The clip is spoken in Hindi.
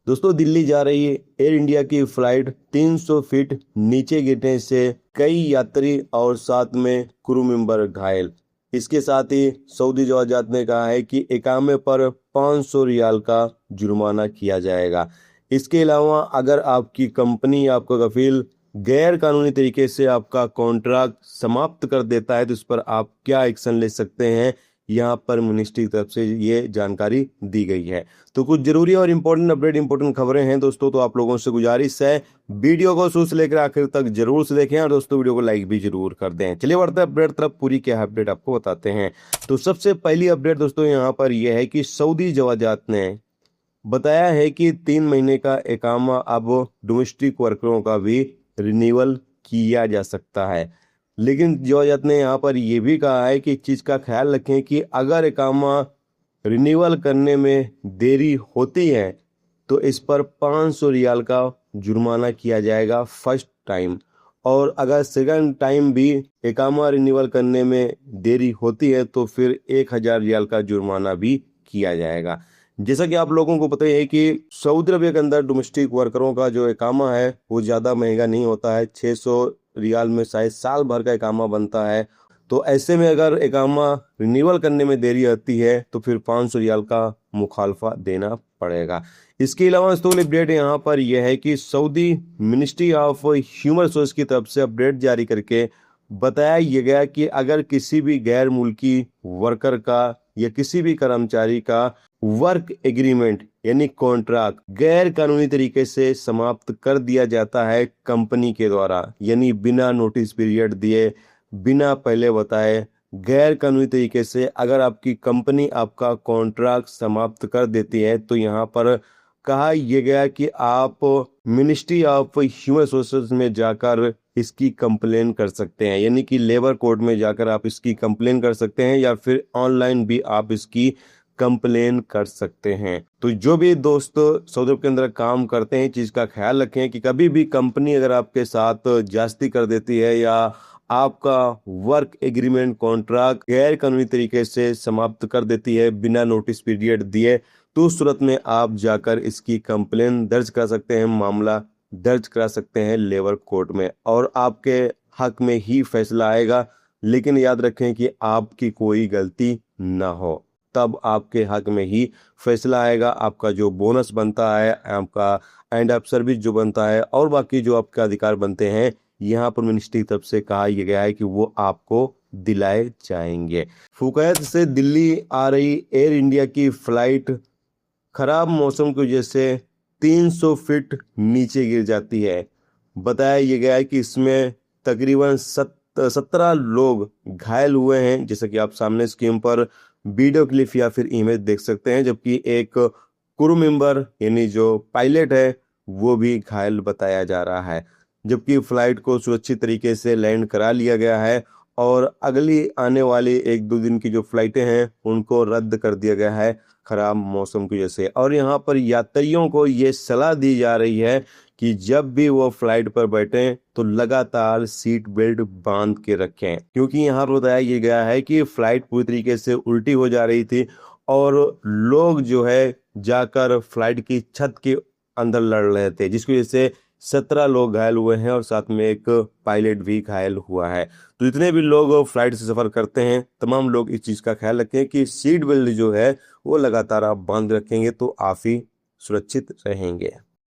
दोस्तों, दिल्ली जा रही एयर इंडिया की फ्लाइट 300 फीट नीचे गिरने से कई यात्री और साथ में क्रू मेंबर घायल। इसके साथ ही सऊदी जवाजात ने कहा है कि इकामे पर 500 रियाल का जुर्माना किया जाएगा। इसके अलावा अगर आपकी कंपनी या आपका कफील गैर कानूनी तरीके से आपका कॉन्ट्रैक्ट समाप्त कर देता है तो इस पर आप क्या एक्शन ले सकते हैं, यहाँ पर मिनिस्ट्री की तरफ से ये जानकारी दी गई है। तो कुछ जरूरी और इम्पोर्टेंट अपडेट, इम्पोर्टेंट खबरें हैं दोस्तों, तो आप लोगों से गुजारिश है वीडियो को शुरू से लेकर आखिर तक जरूर से देखें और दोस्तों वीडियो को लाइक भी जरूर कर दें। चलिए बढ़ते हैं अपडेट तरफ, पूरी क्या अपडेट आपको बताते हैं। तो सबसे पहली अपडेट दोस्तों यहाँ पर यह है कि सऊदी जवाजात ने बताया है कि 3 महीने का इकामा अब डोमेस्टिक वर्करों का भी रिन्यूअल किया जा सकता है। लेकिन जवाजात ने यहाँ पर यह भी कहा है कि इस चीज़ का ख्याल रखें कि अगर इकामा रिन्यूअल करने में देरी होती है तो इस पर 500 रियाल का जुर्माना किया जाएगा फर्स्ट टाइम, और अगर सेकंड टाइम भी इकामा रिन्यूअल करने में देरी होती है तो फिर 1000 रियाल का जुर्माना भी किया जाएगा। जैसा कि आप लोगों को पता ही है कि सऊदी अरब के अंदर डोमेस्टिक वर्करों का जो इकामा है वो ज़्यादा महंगा नहीं होता है। 600 रियाल में शायद साल भर का इकामा बनता है। तो ऐसे में अगर इकामा रिन्यूअल करने में देरी आती है तो फिर 500 रियाल का मुखालफा देना पड़ेगा। इसके अलावा दोस्तों अपडेट यहाँ पर यह है कि Saudi ministry of human resource की तरफ से अपडेट जारी करके बताया यह गया कि अगर किसी भी गैर मुल्की वर्कर का या किसी भी कर्मचारी का वर्क एग्रीमेंट यानी कॉन्ट्रैक्ट गैर कानूनी तरीके से समाप्त कर दिया जाता है कंपनी के द्वारा, यानी बिना नोटिस पीरियड दिए, बिना पहले बताए, गैर कानूनी तरीके से अगर आपकी कंपनी आपका कॉन्ट्रैक्ट समाप्त कर देती है तो यहाँ पर कहा यह गया कि आप मिनिस्ट्री ऑफ ह्यूमन रिसोर्सेज में जाकर इसकी कंप्लेन कर सकते हैं, यानी कि लेबर कोर्ट में जाकर आप इसकी कंप्लेन कर सकते हैं या फिर ऑनलाइन भी आप इसकी कंप्लेन कर सकते हैं। तो जो भी दोस्त सऊदी अरब के अंदर काम करते हैं चीज का ख्याल रखें कि कभी भी कंपनी अगर आपके साथ ज्यादती कर देती है या आपका वर्क एग्रीमेंट कॉन्ट्रैक्ट गैर कानूनी तरीके से समाप्त कर देती है बिना नोटिस पीरियड दिए, तो उस सूरत में आप जाकर इसकी कंप्लेन दर्ज कर सकते हैं, मामला दर्ज करा सकते हैं लेबर कोर्ट में और आपके हक में ही फैसला आएगा। लेकिन याद रखें कि आपकी कोई गलती ना हो, तब आपके हक में ही फैसला आएगा। आपका जो बोनस बनता है, आपका एंड ऑफ सर्विस जो बनता है और बाकी जो आपका अधिकार बनते हैं, यहाँ पर मिनिस्ट्री की तरफ से कहा यह गया है कि वो आपको दिलाए जाएंगे। फुकैत से दिल्ली आ रही एयर इंडिया की फ्लाइट खराब मौसम की वजह से 300 फीट नीचे गिर जाती है। बताया यह गया है कि इसमें तकरीबन 17 लोग घायल हुए हैं, जैसा कि आप सामने स्क्रीन पर वीडियो क्लिप या फिर इमेज देख सकते हैं, जबकि एक क्रू मेंबर यानी जो पायलट है वो भी घायल बताया जा रहा है। जबकि फ्लाइट को सुरक्षित तरीके से लैंड करा लिया गया है और अगली आने वाली 1-2 दिन की जो फ्लाइटें हैं उनको रद्द कर दिया गया है खराब मौसम की वजह से। और यहाँ पर यात्रियों को ये सलाह दी जा रही है कि जब भी वो फ्लाइट पर बैठें तो लगातार सीट बेल्ट बांध के रखें, क्योंकि यहाँ पर बताया ये गया है कि फ्लाइट पूरी तरीके से उल्टी हो जा रही थी और लोग जो है जाकर फ्लाइट की छत के अंदर लड़ रहे थे, जिसकी वजह से 17 लोग घायल हुए हैं और साथ में एक पायलट भी घायल हुआ है। तो जितने भी लोग फ्लाइट से सफर करते हैं तमाम लोग इस चीज का ख्याल रखें कि सीट बेल्ट जो है वो लगातार आप बांध रखेंगे तो आप ही सुरक्षित रहेंगे।